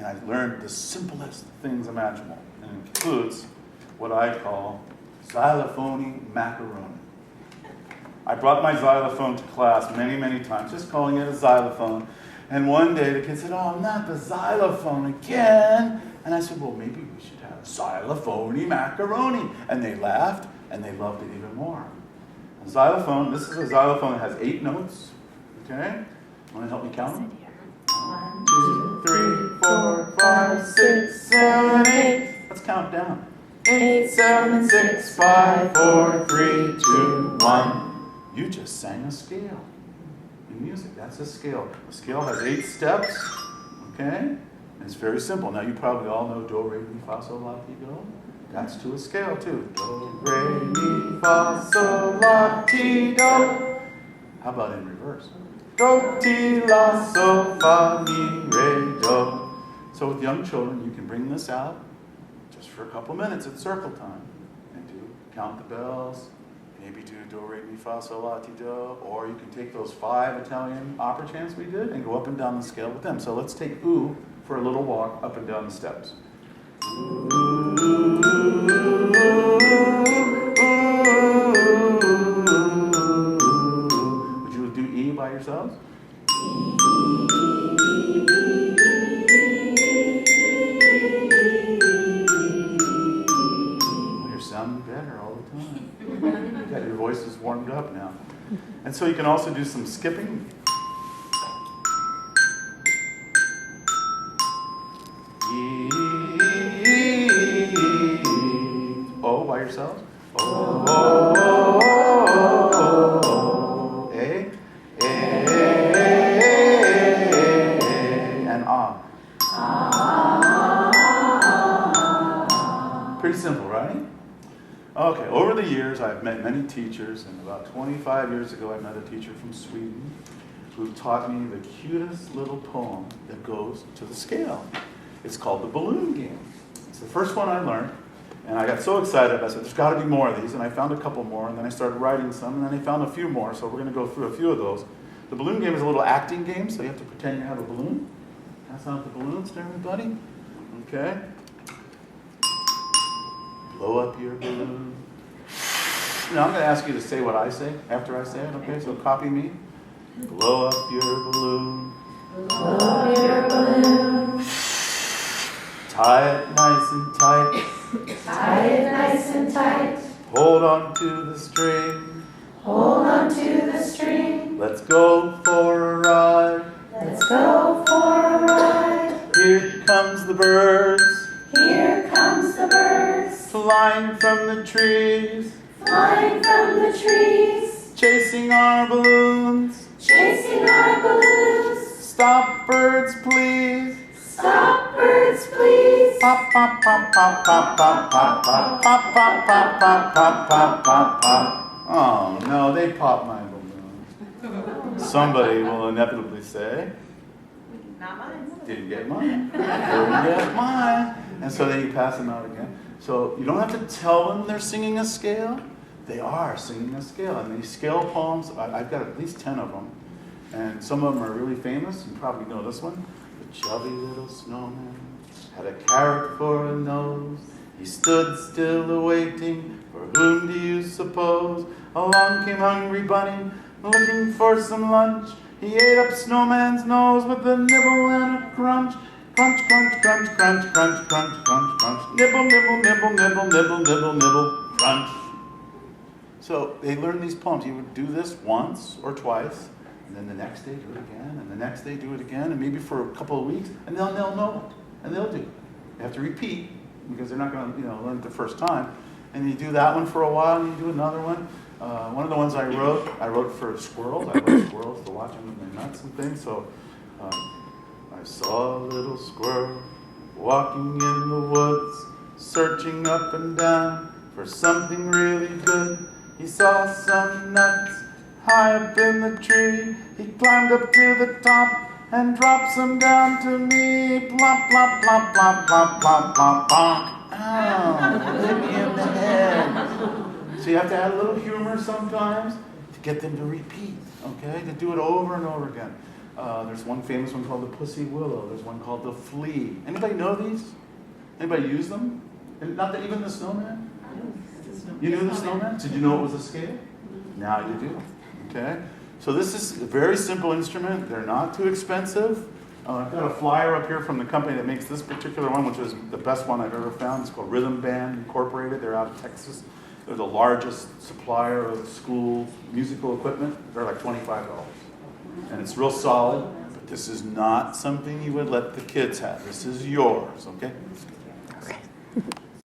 and I learned the simplest things imaginable. And it includes what I call Xylophonie Macaroni. I brought my xylophone to class many, many times, just calling it a xylophone. And one day the kid said, "Oh, not the xylophone again." And I said, "Well, maybe we should have Xylophonie Macaroni." And they laughed, and they loved it even more. A xylophone, this is a xylophone that has 8 notes. Okay? Want to help me count them? 1, 2, 3, 4, 5, 6, 7, 8. Let's count down. 8, 7, 6, 5, 4, 3, 2, 1. You just sang a scale. In music, that's a scale. A scale has 8 steps. Okay? And it's very simple. Now you probably all know do, re, mi, fa, sol, la, ti, do. That's to a scale too. Do, re, mi, fa, sol, la, ti, do. How about in reverse? Do, ti, la, sol, fa, mi, re, do. So with young children, you can bring this out just for a couple minutes at circle time and count the bells. Maybe do do, re, mi, fa, sol, la, ti, do. Or you can take those 5 Italian opera chants we did and go up and down the scale with them. So let's take ooh for a little walk up and down the steps. Would you do E by yourselves? Well, you're sounding better all the time. You got your voices warmed up now. And so you can also do some skipping. O by yourselves. O, O, O, A, and ah. Pretty simple, right? Okay, over the years I've met many teachers, and about 25 years ago I met a teacher from Sweden who taught me the cutest little poem that goes to the scale. It's called the balloon game. It's the first one I learned. And I got so excited, I said, there's got to be more of these. And I found a couple more, and then I started writing some, and then I found a few more. So we're going to go through a few of those. The balloon game is a little acting game, so you have to pretend you have a balloon. Pass out the balloons to everybody. Okay? Blow up your balloon. Now I'm going to ask you to say what I say after I say it, okay? So copy me. Blow up your balloon. Blow up your balloon. Tie it nice and tight. Tie it nice and tight. Hold on to the string. Hold on to the string. Let's go for a ride. Let's go for a ride. Here comes the birds. Here comes the birds. Flying from the trees. Flying from the trees. Chasing our balloons. Chasing our balloons. Stop, birds, please. Stop, birds, please. Pop, pop, pop, pop, pop, pop, pop, pop, pop, pop, pop, pop, pop, pop, pop, pop. Oh, no, they popped my balloon. Somebody will inevitably say, Not mine. didn't get mine. Didn't get mine. And so then you pass them out again. So you don't have to tell them they're singing a scale. They are singing a scale. And these scale poems, I've got at least 10 of them. And some of them are really famous. You probably know this one. The chubby little snowman had a carrot for a nose. He stood still awaiting, for whom do you suppose? Along came hungry bunny, looking for some lunch. He ate up snowman's nose with a nibble and a crunch. Crunch, crunch, crunch, crunch, crunch, crunch, crunch, crunch. Nibble, nibble, nibble, nibble, nibble, nibble, nibble, crunch. So they learned these poems. You would do this once or twice, and then the next day do it again, and the next day do it again, and maybe for a couple of weeks, and they'll know it, and they'll do it. They have to repeat, because they're not going to learn it the first time. And you do that one for a while, and you do another one. One of the ones I wrote for squirrels. I love squirrels to watch them with their nuts and things. So I saw a little squirrel walking in the woods, searching up and down for something really good. He saw some nuts high up in the tree. He climbed up to the top and dropped some down to me. Plop, plop, plop, plop, plop, plop, plop, plop. Ow, hit me in the head. So you have to add a little humor sometimes to get them to repeat, okay? To do it over and over again. There's one famous one called the Pussy Willow. There's one called the Flea. Anybody know these? Anybody use them? And not that even the snowman? You knew the snowman? Did you know it was a scale? Now you do. Okay? So this is a very simple instrument. They're not too expensive. I've got a flyer up here from the company that makes this particular one, which is the best one I've ever found. It's called Rhythm Band Incorporated. They're out of Texas. They're the largest supplier of school musical equipment. They're like $25. And it's real solid, but this is not something you would let the kids have. This is yours, okay?